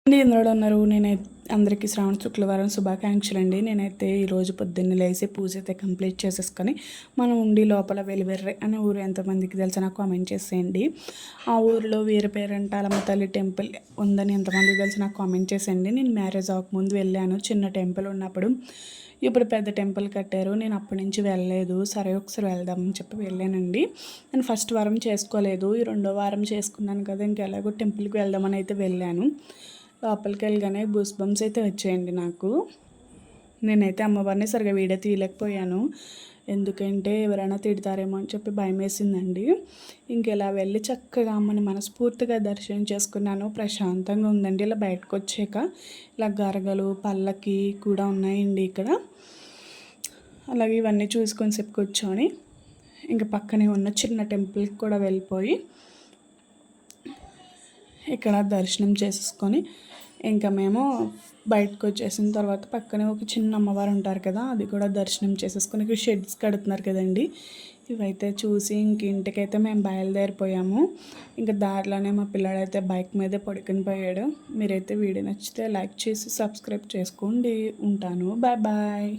ఇందులో ఉన్నారు. అందరికీ శ్రావణ శుక్రవారం శుభాకాంక్షలు అండి. నేనైతే ఈరోజు పొద్దున్న లేసి పూజ అయితే కంప్లీట్ చేసేసుకొని మనం ఉండి లోపల వెలివెర్రె అనే ఊరు ఎంతమందికి తెలుసా నాకు కామెంట్ చేసేయండి. ఆ ఊరిలో వీర పేరంటాలమ్మ తల్లి టెంపుల్ ఉందని ఎంతమందికి తెలుసు నాకు కామెంట్ చేసేయండి. నేను మ్యారేజ్ అవ్వకముందు వెళ్ళాను, చిన్న టెంపుల్ ఉన్నప్పుడు. ఇప్పుడు పెద్ద టెంపుల్ కట్టారు. నేను అప్పటి నుంచి వెళ్ళలేదు. సరే ఒకసారి వెళ్దామని చెప్పి వెళ్ళానండి. నేను ఫస్ట్ వారం చేసుకోలేదు, ఈ రెండో వారం చేసుకున్నాను కదా, ఇంకెలాగో టెంపుల్కి వెళ్దామని అయితే వెళ్ళాను. లోపలికి వెళ్ళగానే బూస్ బంప్స్ అయితే వచ్చాయండి నాకు. నేనైతే అమ్మవారిని సరిగా వీడియో తీయలేకపోయాను, ఎందుకంటే ఎవరైనా తిడతారేమో అని చెప్పి భయం వేసిందండి. ఇంకెలా వెళ్ళి చక్కగా అమ్మని మనస్ఫూర్తిగా దర్శనం చేసుకున్నాను. ప్రశాంతంగా ఉందండి. ఇలా బయటకు వచ్చాక ఇలా గరగలు పల్లకి కూడా ఉన్నాయండి ఇక్కడ. అలాగే ఇవన్నీ చూసుకొని సేపు కూర్చొని ఇంకా పక్కనే ఉన్న చిన్న టెంపుల్కి కూడా వెళ్ళిపోయి ఇక్కడ దర్శనం చేసేసుకొని ఇంకా మేము బయటకు వచ్చేసిన తర్వాత పక్కనే ఒక చిన్న అమ్మవారు ఉంటారు కదా, అది కూడా దర్శనం చేసేసుకొని ఇక్కడ షెడ్స్ కడుతున్నారు కదండి, ఇవైతే చూసి ఇంక ఇంటికైతే మేము బయలుదేరిపోయాము. ఇంకా దారిలోనే మా పిల్లాడైతే బైక్ మీదే పడుకుని పోయాడు. మీరైతే వీడియో నచ్చితే లైక్ చేసి సబ్స్క్రైబ్ చేసుకోండి. ఉంటాను. Bye bye.